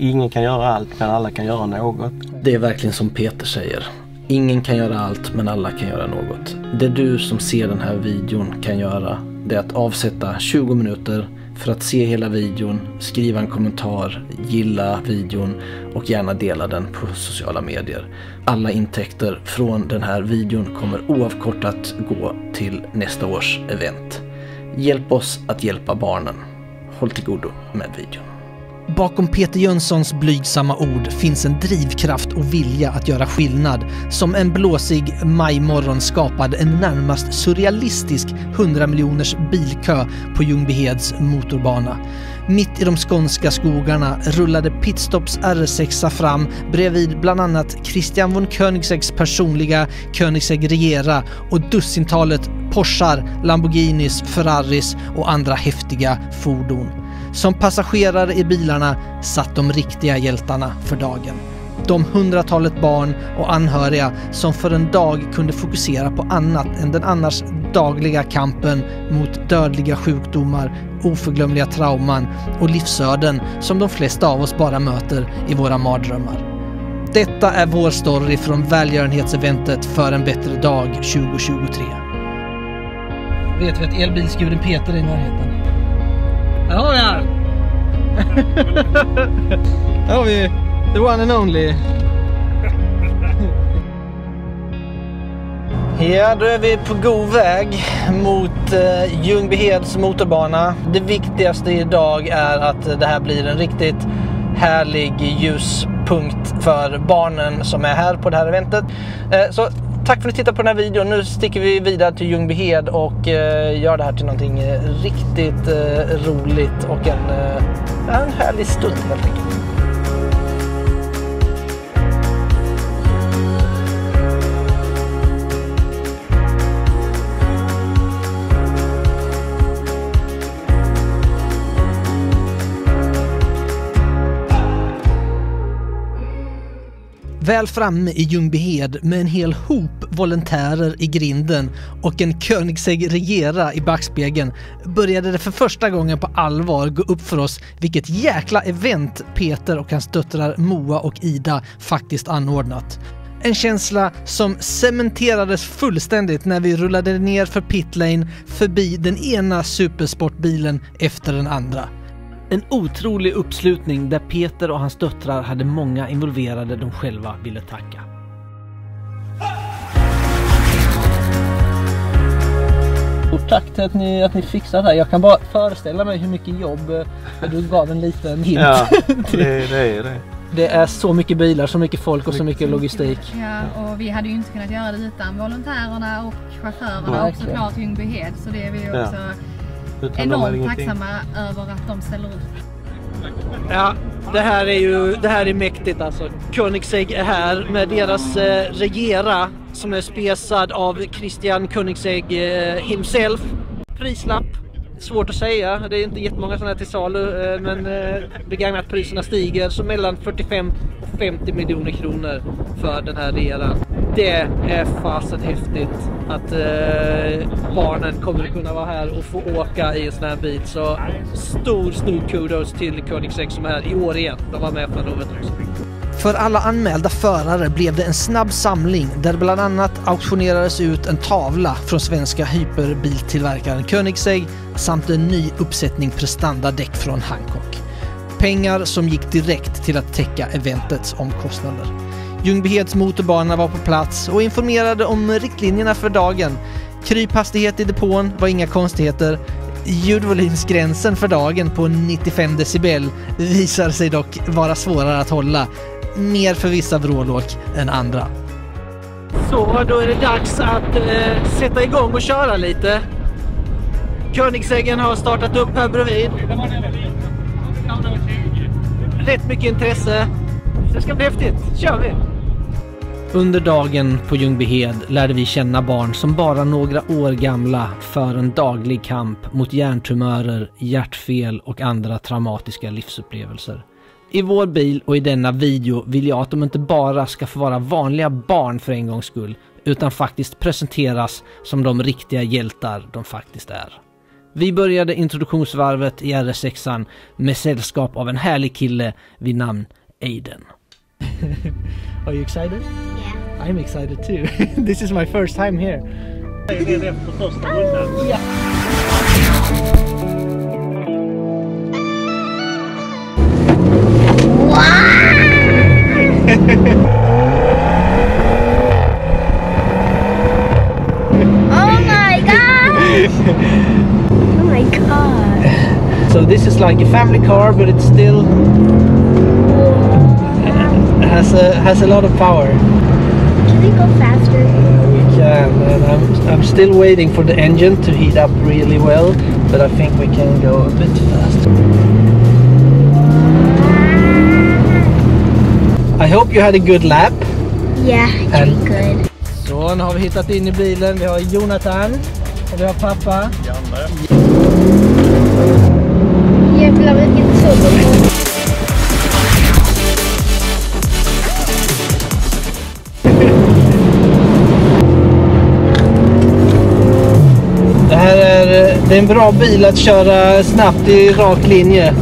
ingen kan göra allt, men alla kan göra något. Det är verkligen som Peter säger. Ingen kan göra allt, men alla kan göra något. Det du som ser den här videon kan göra, det är att avsätta 20 minuter för att se hela videon, skriva en kommentar, gilla videon och gärna dela den på sociala medier. Alla intäkter från den här videon kommer oavkortat gå till nästa års event. Hjälp oss att hjälpa barnen. Håll till godo med videon. Bakom Peter Jönssons blygsamma ord finns en drivkraft och vilja att göra skillnad som en blåsig majmorgon skapade en närmast surrealistisk 100 miljoners bilkö på Ljungbyheds motorbana. Mitt i de skånska skogarna rullade Pitstops R6 fram bredvid bland annat Christian von Koenigsegg's personliga Koenigsegg Regera och dussintalet Porschar, Lamborghinis, Ferraris och andra häftiga fordon. Som passagerare i bilarna satt de riktiga hjältarna för dagen. De hundratalet barn och anhöriga som för en dag kunde fokusera på annat än den annars dagliga kampen mot dödliga sjukdomar, oförglömliga trauman och livsöden som de flesta av oss bara möter i våra mardrömmar. Detta är vår story från välgörenhetseventet För en bättre dag 2023. Vet vi att elbilsguden Peter är i närheten? Här har vi här! Här har vi the one and only. Ja, då är vi på god väg mot Ljungbyheds motorbana. Det viktigaste idag är att det här blir en riktigt härlig ljuspunkt för barnen som är här på det här eventet. Så tack för att ni tittade på den här videon. Nu sticker vi vidare till Ljungbyhed och gör det här till någonting riktigt roligt och en härlig stund helt enkelt. Väl framme i Ljungbyhed med en hel hop volontärer i grinden och en Koenigsegg Regera i backspegeln började det för första gången på allvar gå upp för oss vilket jäkla event Peter och hans döttrar Moa och Ida faktiskt anordnat. En känsla som cementerades fullständigt när vi rullade ner för pitlane förbi den ena supersportbilen efter den andra. En otrolig uppslutning där Peter och hans döttrar hade många involverade de själva ville tacka. Och tack till att ni fixade det här. Jag kan bara föreställa mig hur mycket jobb du gav en liten hint. Ja, det är det. Det är så mycket bilar, så mycket folk och så mycket logistik. Ja, och vi hade ju inte kunnat göra det utan volontärerna och chaufförerna och såklart Ljungbyhed. Så det är vi också enormt tacksamma över att de ställer upp. Ja, det här är mäktigt alltså. Koenigsegg är här med deras Regera som är spesad av Christian Koenigsegg himself. Prislapp, svårt att säga. Det är inte jättemånga sådana här till salu, men begagnat priserna stiger så mellan 45 och 50 miljoner kronor för den här Regeran. Det är fasen häftigt att barnen kommer att kunna vara här och få åka i en sån här bil. Så stor kudos till Koenigsegg som är här i år igen. De var med förra året också. För alla anmälda förare blev det en snabb samling där bland annat auktionerades ut en tavla från svenska hyperbiltillverkaren Koenigsegg samt en ny uppsättning prestandadäck från Hancock. Pengar som gick direkt till att täcka eventets omkostnader. Ljungbyheds motorbana var på plats och informerade om riktlinjerna för dagen. Kryphastighet i depån var inga konstigheter. Ljudvolymsgränsen för dagen på 95 decibel visar sig dock vara svårare att hålla. Mer för vissa vrålåk än andra. Så då är det dags att sätta igång och köra lite. Koenigseggen har startat upp här bredvid. Rätt mycket intresse. Det ska bli häftigt. Kör vi! Under dagen på Ljungbyhed lärde vi känna barn som bara några år gamla för en daglig kamp mot hjärntumörer, hjärtfel och andra traumatiska livsupplevelser. I vår bil och i denna video vill jag att de inte bara ska få vara vanliga barn för en gångs skull, utan faktiskt presenteras som de riktiga hjältar de faktiskt är. Vi började introduktionsvarvet i RS6an med sällskap av en härlig kille vid namn Aiden. Are you excited? Yeah. I'm excited too. This is my first time here. Det är efter första rundan. Ja. Oh my god! Oh my god. So this is like a family car, but it still has a lot of power. Can we go faster? We can, and I'm still waiting for the engine to heat up really well, but I think we can go a bit faster. I hope you had a good lap. Yeah, it's And- really good. Så nu har vi hittat in i bilen. Vi har Jonathan och vi har pappa. Janne. Jävlar vilken turbo. Det är en bra bil att köra snabbt i rak linje.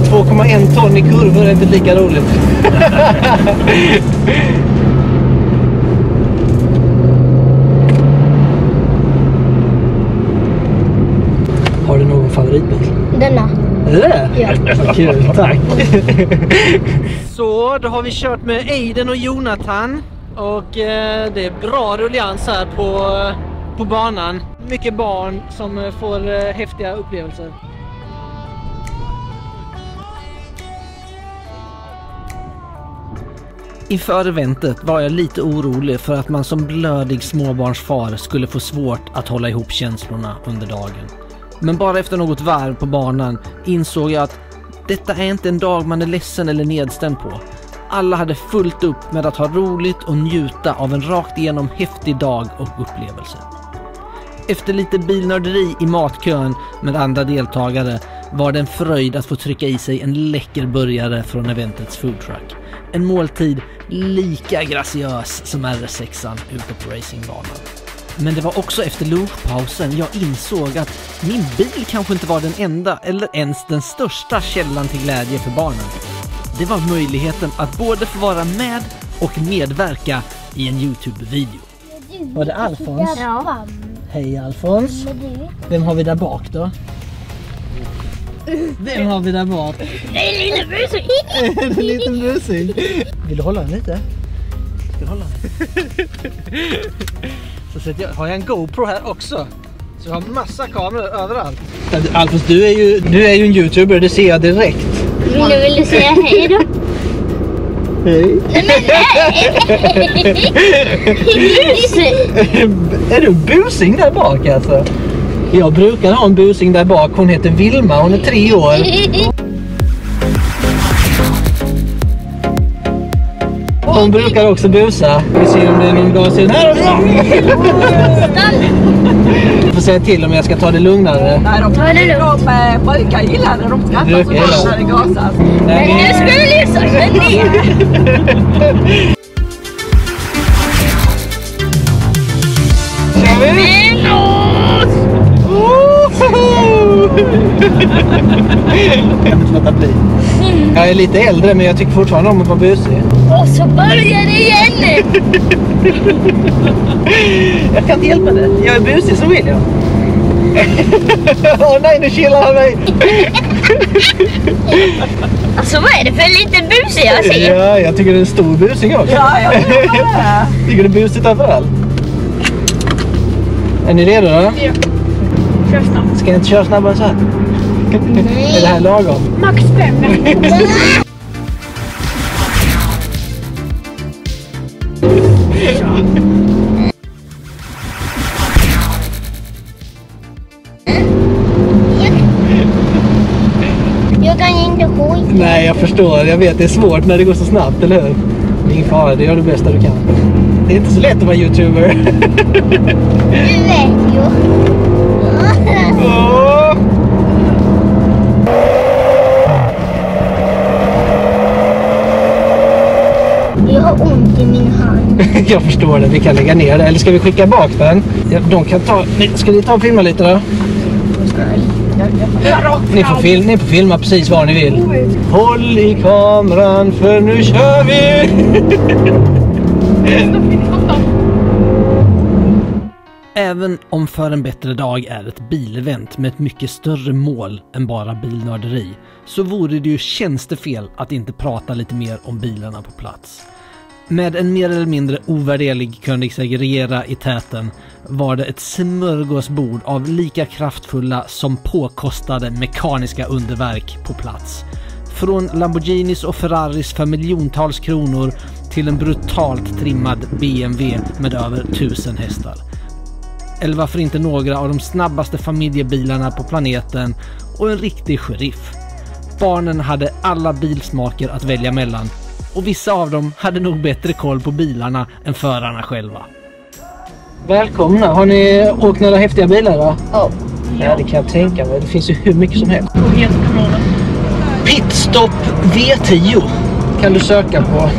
2,1 ton i kurvor är inte lika roligt. Har du någon favoritbil? Denna. Är det? Ja. Kul, tack. Så, då har vi kört med Aiden och Jonathan. Och det är bra rullians här på banan. Mycket barn som får häftiga upplevelser. Inför eventet var jag lite orolig för att man som blödig småbarnsfar skulle få svårt att hålla ihop känslorna under dagen. Men bara efter något varv på banan insåg jag att detta är inte en dag man är ledsen eller nedstämd på. Alla hade fullt upp med att ha roligt och njuta av en rakt igenom häftig dag och upplevelse. Efter lite bilnörderi i matkön med andra deltagare var det en fröjd att få trycka i sig en läcker burgare från eventets foodtruck. En måltid lika graciös som RS6an ute på racingbanan. Men det var också efter lunchpausen jag insåg att min bil kanske inte var den enda eller ens den största källan till glädje för barnen. Det var möjligheten att både få vara med och medverka i en YouTube-video. Var det Alfons? Ja. Hej Alfons. Vem har vi där bak då? Vem har vi där bak? Det är en liten busing. En liten busing. Vill du hålla den lite? Ska du hålla den? Så har jag en GoPro här också. Så jag har massa kameror överallt. Alfons, du är ju en YouTuber, det ser jag direkt. Vill du säga hej då? Hej. Nej men nej! Är du busing där bak alltså? Jag brukar ha en busing där bak. Hon heter Vilma, hon är 3 år. Hon brukar också busa. Vi ser om det är någon gas i den här. Jag får säga till om jag ska ta det lugnare. Nej, de brukar gilla det. De skrattar så mycket när det gasas. Men nu skulle jag sakta ner. Jag vill låta bli. Jag är lite äldre men jag tycker fortfarande om att vara busig. Och så börjar det igen. Jag kan inte hjälpa det. Jag är busig så vill jag. Åh nej, nu chillar han mig. Alltså vad är det för liten busig jag ser? Ja, jag tycker det är en stor busing också. Ja, jag Tycker det är busigt överallt. Är ni redo då? Ja. Kör snabbt. Ska jag inte köra snabbare så här? Nej. Är det här lagom? Max 5. Jag kan inte skjuta. Nej, jag förstår. Jag vet, det är svårt när det går så snabbt, eller hur? Det är ingen fara, det gör det bästa du kan. Det är inte så lätt att vara YouTuber. Du vet ju. Åh! Jag har ont i min hand. Jag förstår det, vi kan lägga ner det. Eller ska vi skicka bak den? Ja, de kan ta... Ska ni ta och filma lite då? Ni får filma precis vad ni vill. Håll i kameran för nu kör vi! Även om För en bättre dag är ett bilevent med ett mycket större mål än bara bilnörderi, så vore det ju tjänstefel att inte prata lite mer om bilarna på plats. Med en mer eller mindre ovärderlig Koenigsegg Regera i täten var det ett smörgåsbord av lika kraftfulla som påkostade mekaniska underverk på plats. Från Lamborghinis och Ferraris för miljontals kronor till en brutalt trimmad BMW med över 1000 hästar. Eller varför inte några av de snabbaste familjebilarna på planeten och en riktig sheriff. Barnen hade alla bilsmaker att välja mellan och vissa av dem hade nog bättre koll på bilarna än förarna själva. Välkomna! Har ni åkt några häftiga bilar då? Ja. Ja, det kan jag tänka mig. Det finns ju hur mycket som helst. Pitstop V10 kan du söka på.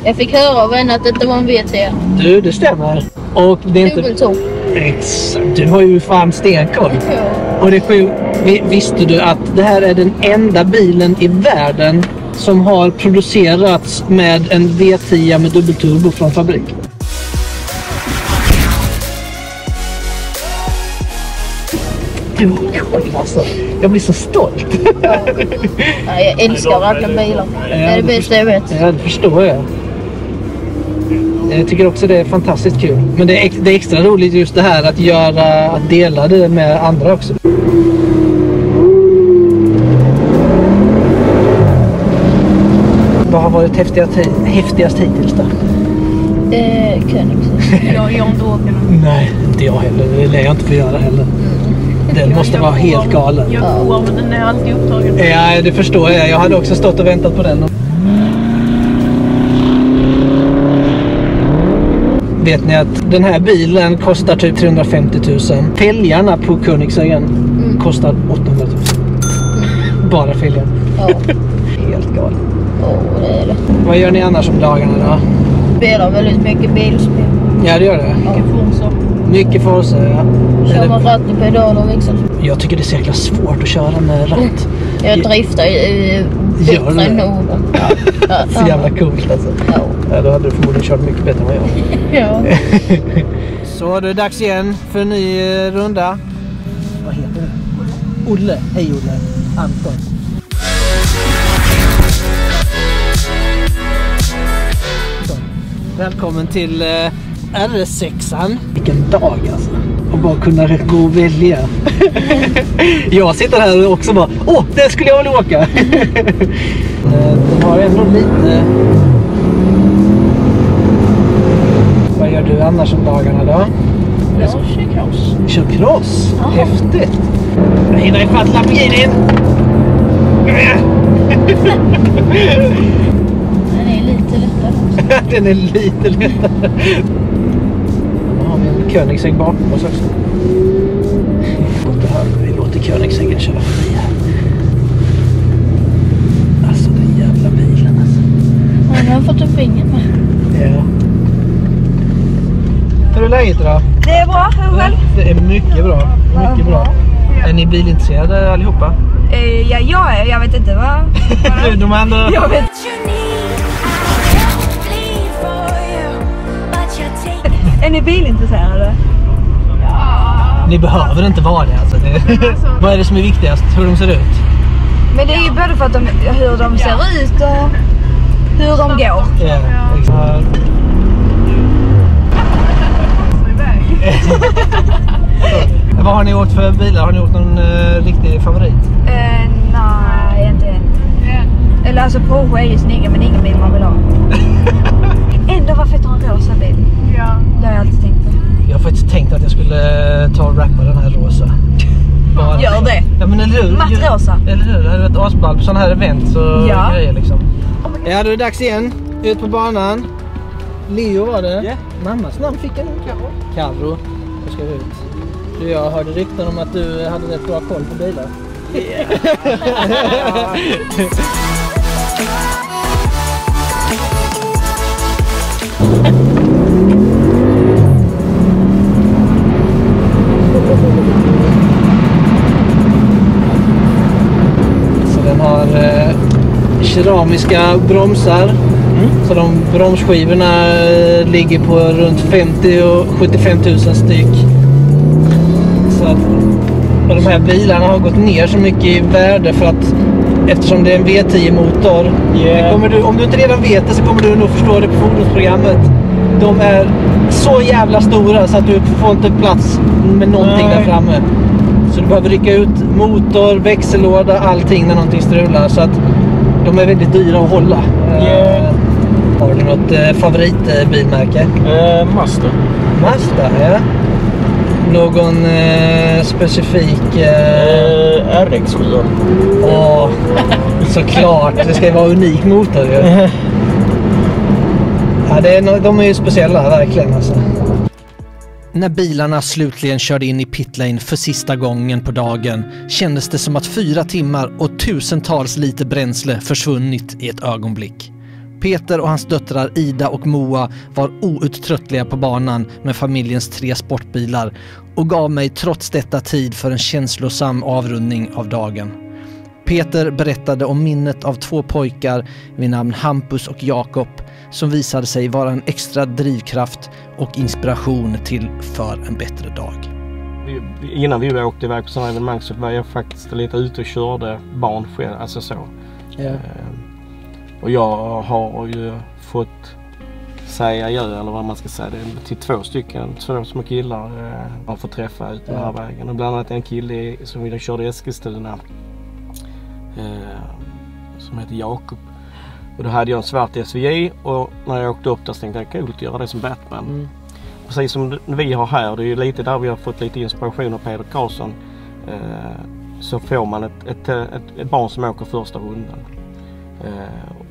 Jag fick höra av henne att det var en VT. Du, det stämmer. Och det är inte... Dubbeltom. Exakt. Du har ju fan stenkoll. Ja. Och det är sjukt. Visste du att det här är den enda bilen i världen som har producerats med en V10 med dubbelturbo från fabrik? Alltså, jag blir så stolt. Ja, jag älskar verkligen bilar. Det är det bästa jag vet. Ja, det förstår jag. Jag tycker också det är fantastiskt kul. Men det är extra roligt just det här att dela det med andra också. Vad har varit häftigast hittills då? Koenigsegg. Jag inte åker någon. Nej, inte jag heller. Det lär jag inte få göra heller. Den måste vara helt galen. Jag går, men den är alltid upptagen. Ja, det förstår jag. Jag hade också stått och väntat på den. Vet ni att den här bilen kostar typ 350 000. Fälgarna på Koenigseggen kostar 800 000. Bara fälgen. Ja. Helt galet. Det är det. Vad gör ni annars om dagarna då? Spelar väldigt mycket bilspel. Ja, det gör det. Mycket Forza, ja. Kör man ratt och pedal och växel. Jag tycker det är så jäkla svårt att köra med ratt. Jag driftar bättre än Norden. Ja. Så jävla coolt alltså. Ja, då hade du förmodligen kört mycket bättre än vad jag. Ja. Så är det dags igen för en ny runda. Vad heter det? Olle. Hej Olle. Anton. Så. Välkommen till RS6an. Vilken dag alltså. Och bara kunna gå och välja. Jag sitter här och också bara, det skulle jag vilja åka. Den har ändå lite... Vad gör du annars om dagarna då? Jag kör cross. Kör cross? Häftigt. Jag hinner ifatt Lamborghinin. Den är lite lättare också. Den är lite lättare. Nu har vi en Koenigsegg bakom oss också. Vi låter Koenigseggen köra förbi här. Alltså den jävla bilen alltså. Ja, nu har jag fått upp ringen med. Ja. Hur är läget då? Det är bra, hur själv? Det är mycket bra. Mycket bra. Är ni bilintresserade allihopa? Ja, jag vet inte vad... De andra... Jag vet. Är ni bilintresserade? Ni behöver inte vara det alltså. Vad är det som är viktigast? Hur de ser ut? Men det är ju både för att hur de ser ut och hur de går. Ja, exakt. Vad har ni åkt för bilar? Har ni åkt någon riktig favorit? Nej, inte än. Eller alltså Porsche är ju snygga, men ingen bil man vill ha. Ändå var fett en rosa bil. Ja. Det har jag alltid tänkt på. Jag har faktiskt tänkt att jag skulle ta och rappa den här rosa. Bara. Gör det. Ja, men eller hur? Matt rosa. Eller hur? Det hade varit asball på sådana här event så grejer liksom. Ja, då är det dags igen. Ut på banan. Leo var det. Yeah. Mammas namn fick jag nog. Carro. Då ska vi ut. Jag hörde rykten om att du hade rätt bra koll på bilar. Så den har keramiska bromsar. Så de bromsskivorna ligger på runt 50 och 75 000 styck. Så att, och de här bilarna har gått ner så mycket i värde för att eftersom det är en V10-motor. Om du inte redan vet det så kommer du nog förstå det på fordonsprogrammet. De är så jävla stora så att du får inte plats med någonting där framme. Så du behöver rycka ut motor, växellåda, allting när någonting strular. Så att de är väldigt dyra att hålla. Har du något favoritbilmärke? Mazda. Mazda, ja. Någon specifik... RX7. Åh, såklart. Det ska ju vara unik motor ju. Ja, de är ju speciella, verkligen alltså. När bilarna slutligen körde in i pitlane för sista gången på dagen kändes det som att 4 timmar och tusentals liter bränsle försvunnit i ett ögonblick. Peter och hans döttrar Ida och Moa var outtröttliga på banan med familjens 3 sportbilar och gav mig trots detta tid för en känslosam avrundning av dagen. Peter berättade om minnet av 2 pojkar vid namn Hampus och Jakob som visade sig vara en extra drivkraft och inspiration till för en bättre dag. Innan vi åkte iväg på sådana evenemang så var jag faktiskt lite ute och körde barn själv, alltså så. Yeah. Och jag har ju fått säga eller vad man ska säga, det till 2 små killar man får träffa ut på den här vägen. Och bland annat en kille som vi körde i Eskilstuna som heter Jakob. Och då hade jag en svart SVJ och när jag åkte upp där så tänkte jag coolt att göra det som Batman. Precis som vi har här, det är ju lite där vi har fått lite inspiration av Peder Karlsson. Så får man ett barn som åker första rundan.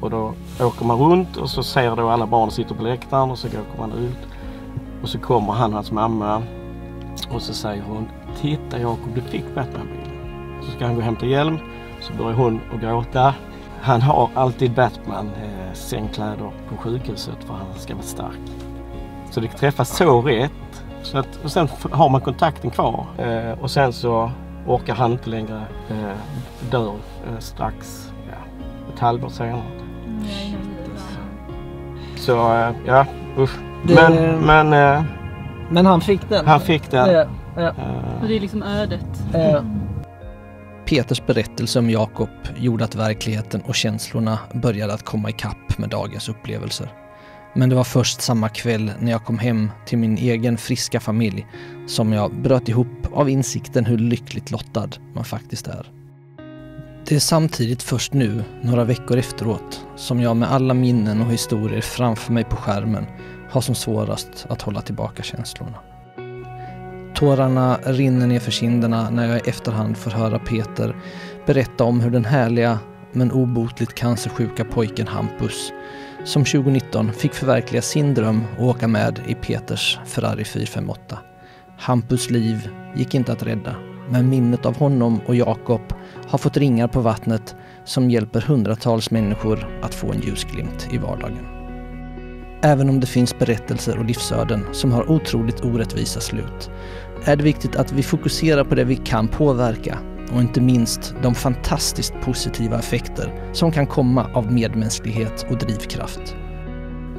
Och då åker man runt och så ser då alla barn sitter på läktaren och så åker man ut. Och så kommer hans mamma och så säger hon: titta Jakob, du fick Batman-bilen. Så ska han gå och hämta hjälm, så börjar hon att gråta. Han har alltid Batman sängkläder på sjukhuset för att han ska vara stark. Så det träffas så rätt. Så att, och sen har man kontakten kvar. Och sen så orkar han inte längre dör strax ett halvår senare. Så ja, usch. Men han fick den. Han fick den. Ja. Och det är liksom ödet. Peters berättelse om Jakob gjorde att verkligheten och känslorna började att komma i kapp med dagens upplevelser. Men det var först samma kväll när jag kom hem till min egen friska familj som jag bröt ihop av insikten hur lyckligt lottad man faktiskt är. Det är samtidigt först nu, några veckor efteråt, som jag med alla minnen och historier framför mig på skärmen har som svårast att hålla tillbaka känslorna. Tårarna rinner ner för kinderna när jag i efterhand får höra Peter berätta om hur den härliga men obotligt cancersjuka pojken Hampus som 2019 fick förverkliga sin dröm och åka med i Peters Ferrari 458. Hampus liv gick inte att rädda, men minnet av honom och Jakob har fått ringar på vattnet som hjälper hundratals människor att få en ljusglimt i vardagen. Även om det finns berättelser och livsöden som har otroligt orättvisa slut, är det viktigt att vi fokuserar på det vi kan påverka och inte minst de fantastiskt positiva effekter som kan komma av medmänsklighet och drivkraft.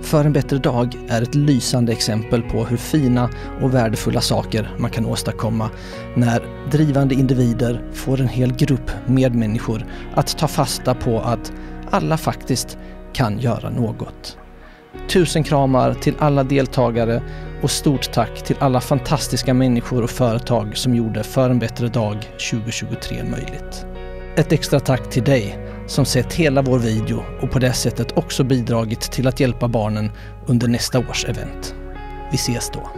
För en bättre dag är ett lysande exempel på hur fina och värdefulla saker man kan åstadkomma när drivande individer får en hel grupp medmänniskor att ta fasta på att alla faktiskt kan göra något. 1000 kramar till alla deltagare och stort tack till alla fantastiska människor och företag som gjorde För en bättre dag 2023 möjligt. Ett extra tack till dig som sett hela vår video och på det sättet också bidragit till att hjälpa barnen under nästa års event. Vi ses då.